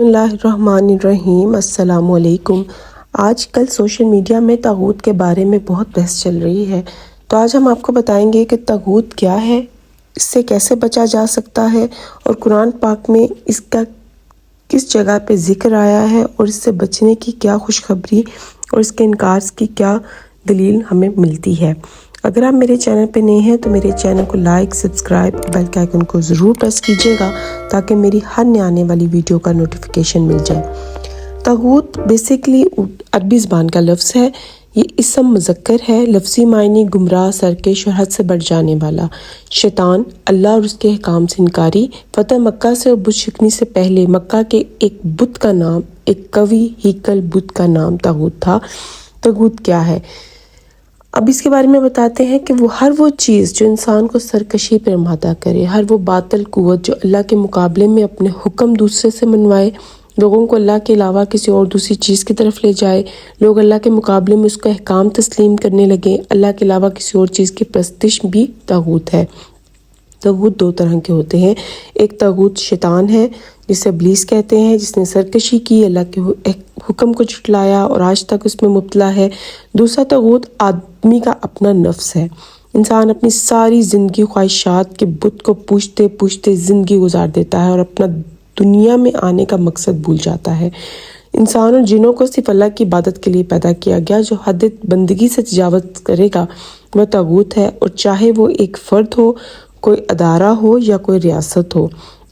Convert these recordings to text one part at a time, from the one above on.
بسم اللہ الرحمن الرحیم۔ السلام علیکم۔ آج کل سوشل میڈیا میں طاغوت کے بارے میں بہت بحث چل رہی ہے، تو آج ہم آپ کو بتائیں گے کہ طاغوت کیا ہے، اس سے کیسے بچا جا سکتا ہے، اور قرآن پاک میں اس کا کس جگہ پہ ذکر آیا ہے، اور اس سے بچنے کی کیا خوشخبری اور اس کے انکار کی کیا دلیل ہمیں ملتی ہے۔ اگر آپ میرے چینل پہ نئے ہیں تو میرے چینل کو لائک، سبسکرائب، بیل کے آئیکن کو ضرور پریس کیجیے گا تاکہ میری ہر نئے آنے والی ویڈیو کا نوٹیفیکیشن مل جائے۔ طاغوت بیسیکلی عربی زبان کا لفظ ہے، یہ اسم مذکر ہے، لفظی معنی گمراہ، سرکش اور حد سے بڑھ جانے والا۔ شیطان، اللہ اور اس کے احکام سے انکاری۔ فتح مکہ سے اور بت شکنی سے پہلے مکہ کے ایک بت کا نام، ایک قوی ہیکل بت کا نام طاغوت تھا۔ طاغوت کیا ہے؟ اب اس کے بارے میں بتاتے ہیں کہ ہر وہ چیز جو انسان کو سرکشی پر آمادہ کرے، ہر وہ باطل قوت جو اللہ کے مقابلے میں اپنے حکم دوسرے سے منوائے، لوگوں کو اللہ کے علاوہ کسی اور دوسری چیز کی طرف لے جائے، لوگ اللہ کے مقابلے میں اس کا احکام تسلیم کرنے لگیں، اللہ کے علاوہ کسی اور چیز کی پرستش بھی طاغوت ہے۔ طاغوت دو طرح کے ہوتے ہیں، ایک طاغوت شیطان ہے جسے ابلیس کہتے ہیں، جس نے سرکشی کی، اللہ کے حکم کو جھٹلایا اور آج تک اس میں مبتلا ہے۔ دوسرا طاغوت آدمی کا اپنا نفس ہے، انسان اپنی ساری زندگی خواہشات کے بت کو پوجتے پوجتے زندگی گزار دیتا ہے اور اپنا دنیا میں آنے کا مقصد بھول جاتا ہے۔ انسان اور جنوں کو صرف اللہ کی عبادت کے لیے پیدا کیا گیا، جو حد بندگی سے تجاوز کرے گا وہ طاغوت ہے، اور چاہے وہ ایک فرد ہو، کوئی ادارہ ہو یا کوئی ریاست ہو۔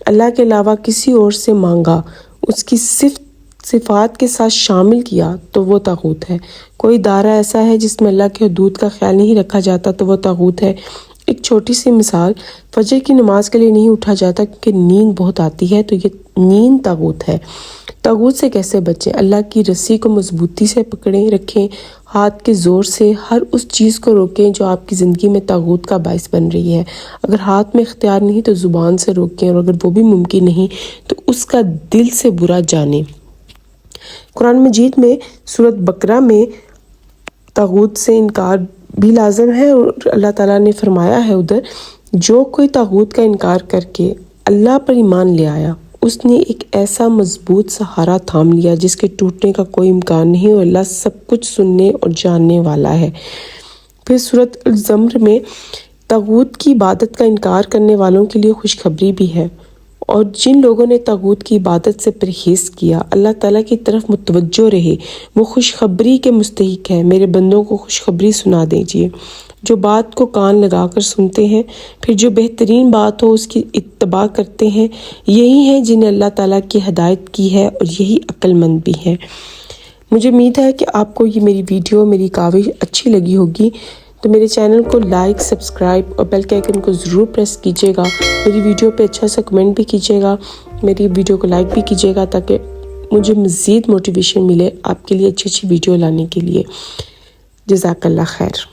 اللہ کے علاوہ کسی اور سے مانگا، اس کی صفات کے ساتھ شامل کیا تو وہ طاغوت ہے۔ کوئی ادارہ ایسا ہے جس میں اللہ کے حدود کا خیال نہیں رکھا جاتا تو وہ طاغوت ہے۔ ایک چھوٹی سی مثال، فجر کی نماز کے لیے نہیں اٹھا جاتا کیونکہ نیند بہت آتی ہے، تو یہ نیند طاغوت ہے۔ طاغوت سے کیسے بچیں؟ اللہ کی رسی کو مضبوطی سے پکڑیں رکھیں، ہاتھ کے زور سے ہر اس چیز کو روکیں جو آپ کی زندگی میں طاغوت کا باعث بن رہی ہے۔ اگر ہاتھ میں اختیار نہیں تو زبان سے روکیں، اور اگر وہ بھی ممکن نہیں تو اس کا دل سے برا جانیں۔ قرآن مجید میں سورۃ بقرہ میں طاغوت سے انکار بھی لازم ہے، اور اللہ تعالیٰ نے فرمایا ہے ادھر، جو کوئی طاغوت کا انکار کر کے اللہ پر ایمان لے آیا، اس نے ایک ایسا مضبوط سہارا تھام لیا جس کے ٹوٹنے کا کوئی امکان نہیں، اور اللہ سب کچھ سننے اور جاننے والا ہے۔ پھر سورۃ الزمر میں طاغوت کی عبادت کا انکار کرنے والوں کے لیے خوشخبری بھی ہے، اور جن لوگوں نے طاغوت کی عبادت سے پرہیز کیا، اللہ تعالیٰ کی طرف متوجہ رہے، وہ خوشخبری کے مستحق ہیں۔ میرے بندوں کو خوشخبری سنا دیجیے، جو بات کو کان لگا کر سنتے ہیں، پھر جو بہترین بات ہو اس کی اتباع کرتے ہیں، یہی ہیں جنہیں اللہ تعالیٰ کی ہدایت کی ہے، اور یہی عقل مند بھی ہیں۔ مجھے امید ہے کہ آپ کو یہ میری ویڈیو، میری کاوش اچھی لگی ہوگی، تو میرے چینل کو لائک، سبسکرائب اور بیل کے آئیکن کو ضرور پریس کیجیے گا۔ میری ویڈیو پہ اچھا سا کمنٹ بھی کیجیے گا، میری ویڈیو کو لائک بھی کیجیے گا تاکہ مجھے مزید موٹیویشن ملے آپ کے لیے اچھی ویڈیو لانے کے لیے۔ جزاک اللہ خیر۔